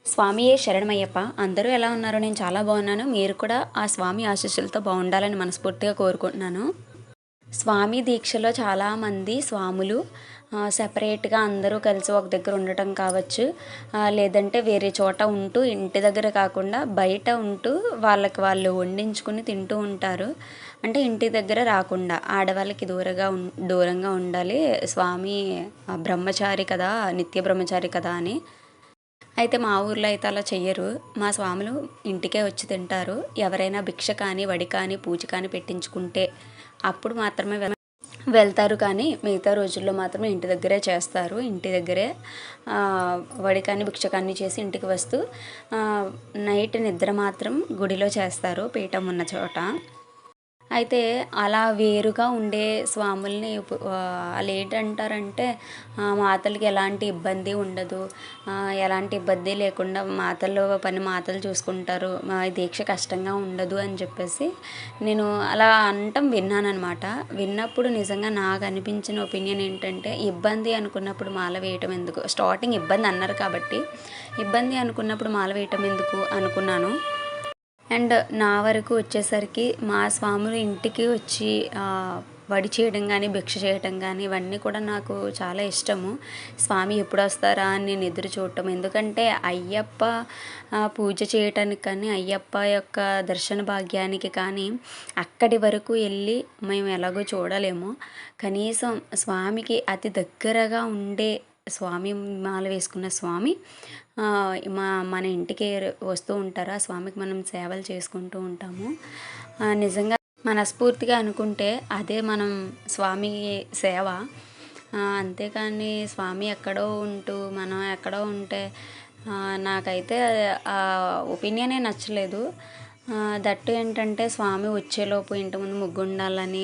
స్వామియే శరణమయ్యప్ప. అందరూ ఎలా ఉన్నారు? నేను చాలా బాగున్నాను. మీరు కూడా ఆ స్వామి ఆశీస్సులతో బాగుండాలని మనస్ఫూర్తిగా కోరుకుంటున్నాను. స్వామి దీక్షలో చాలామంది స్వాములు సెపరేట్‌గా అందరూ కలిసి ఒక దగ్గర ఉండటం కావచ్చు. లేదంటే వేరే చోట ఉంటూ ఇంటి దగ్గర కాకుండా బయట ఉంటూ వాళ్ళకి వాళ్ళు వండించుకొని తింటూ ఉంటారు. అంటే ఇంటి దగ్గర రాకుండా ఆడవాళ్ళకి దూరంగా ఉండాలి. స్వామి బ్రహ్మచారి కదా! నిత్య బ్రహ్మచారి కదా! అని. అయితే మా ఊర్లో అయితే అలా చెయ్యరు. మా స్వాములు ఇంటికే వచ్చి తింటారు. ఎవరైనా భిక్ష కానీ, వడి కానీ, పూజ కానీ పెట్టించుకుంటే అప్పుడు మాత్రమే వెళ్తారు. కానీ మిగతా రోజుల్లో మాత్రమే ఇంటి దగ్గరే చేస్తారు. ఇంటి దగ్గరే వడి కానీ, భిక్ష కానీ చేసి ఇంటికి వస్తూ నైట్ నిద్ర మాత్రం గుడిలో చేస్తారు పీఠం ఉన్న చోట. అయితే అలా వేరుగా ఉండే స్వాముల్ని ఆళ్ళేంటంటారంటే మాతలకి ఎలాంటి ఇబ్బంది ఉండదు. ఎలాంటి ఇబ్బంది లేకుండా మాతలు పని మాతలు చూసుకుంటారు. దీక్ష కష్టంగా ఉండదు అని చెప్పేసి నేను అలా అనటం విన్నాననమాట. విన్నప్పుడు నిజంగా నాకు అనిపించిన ఒపీనియన్ ఏంటంటే, ఇబ్బంది అనుకున్నప్పుడు మాల వేయటం ఎందుకు? స్టార్టింగ్ ఇబ్బంది అన్నారు కాబట్టి, ఇబ్బంది అనుకున్నప్పుడు మాల వేయటం ఎందుకు అనుకున్నాను. అండ్ నా వరకు వచ్చేసరికి మా స్వాములు ఇంటికి వచ్చి వడి చేయడం కానీ, భిక్ష చేయటం కానీ ఇవన్నీ కూడా నాకు చాలా ఇష్టము. స్వామి ఎప్పుడొస్తారా అని నేను ఎదురు చూడటం. ఎందుకంటే అయ్యప్ప పూజ చేయటానికి కానీ, అయ్యప్ప యొక్క దర్శన భాగ్యానికి కానీ అక్కడి వరకు వెళ్ళి మేము ఎలాగో చూడలేము. కనీసం స్వామికి అతి దగ్గరగా ఉండే స్వామి మాల వేసుకున్న స్వామి మన ఇంటికి వస్తూ ఉంటారు. ఆ స్వామికి మనం సేవలు చేసుకుంటూ ఉంటాము. నిజంగా మనస్ఫూర్తిగా అనుకుంటే అదే మనం స్వామి సేవ. అంతేకాని స్వామి ఎక్కడో ఉంటూ మనం ఎక్కడో ఉంటే నాకైతే ఆ ఒపీనియనే నచ్చలేదు. దట్టు ఏంటంటే స్వామి వచ్చేలోపు ఇంటి ముందు ముగ్గుండాలని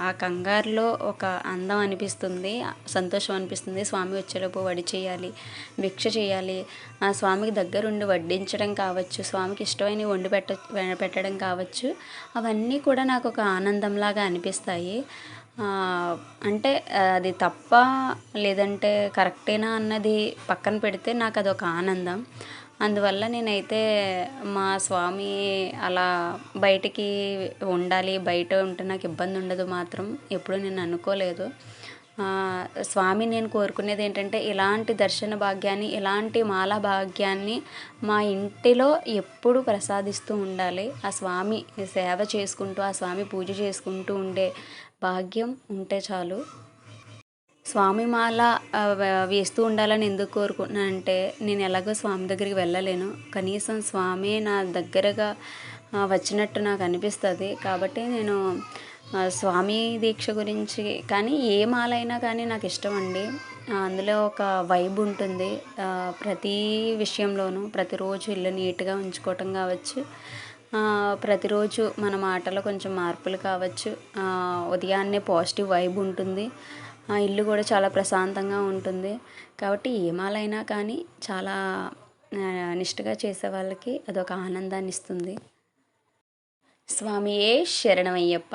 ఆ కంగారులో ఒక అందం అనిపిస్తుంది, సంతోషం అనిపిస్తుంది. స్వామి వచ్చేలోపు వడి చేయాలి, భిక్ష చేయాలి, ఆ స్వామికి దగ్గరుండి వడ్డించడం కావచ్చు, స్వామికి ఇష్టమైనవి పెట్టడం కావచ్చు. అవన్నీ కూడా నాకు ఒక ఆనందంలాగా అనిపిస్తాయి. అంటే అది తప్ప లేదంటే కరెక్టేనా అన్నది పక్కన పెడితే నాకు అదొక ఆనందం. అందువల్ల నేనైతే మా స్వామి అలా బయటికి ఉండాలి, బయట ఉంటే నాకు ఇబ్బంది ఉండదు మాత్రం ఎప్పుడూ నేను అనుకోలేదు. స్వామి నేను కోరుకునేది ఏంటంటే, ఇలాంటి దర్శన భాగ్యాన్ని, ఇలాంటి మాలా భాగ్యాన్ని మా ఇంటిలో ఎప్పుడు ప్రసాదిస్తూ ఉండాలి. ఆ స్వామి సేవ చేసుకుంటూ, ఆ స్వామి పూజ చేసుకుంటూ ఉండే భాగ్యం ఉంటే చాలు. స్వామి మాల వేస్తూ ఉండాలని ఎందుకు కోరుకుంటున్నానంటే, నేను ఎలాగో స్వామి దగ్గరికి వెళ్ళలేను. కనీసం స్వామి నా దగ్గరగా వచ్చినట్టు నాకు అనిపిస్తుంది. కాబట్టి నేను స్వామి దీక్ష గురించి కానీ ఏ మాల అయినా కానీ నాకు ఇష్టం అండి. అందులో ఒక వైబ్ ఉంటుంది. ప్రతి విషయంలోనూ ప్రతిరోజు ఇల్లు నీట్గా ఉంచుకోవటం కావచ్చు, ప్రతిరోజు మన మాటలో కొంచెం మార్పులు కావచ్చు, ఉదయాన్నే పాజిటివ్ వైబ్ ఉంటుంది. ఇల్లు కూడా చాలా ప్రశాంతంగా ఉంటుంది. కాబట్టి ఏ మాలైనా కానీ చాలా నిష్టగా చేసే వాళ్ళకి అదొక ఆనందాన్ని ఇస్తుంది. స్వామియే శరణమయ్యప్ప.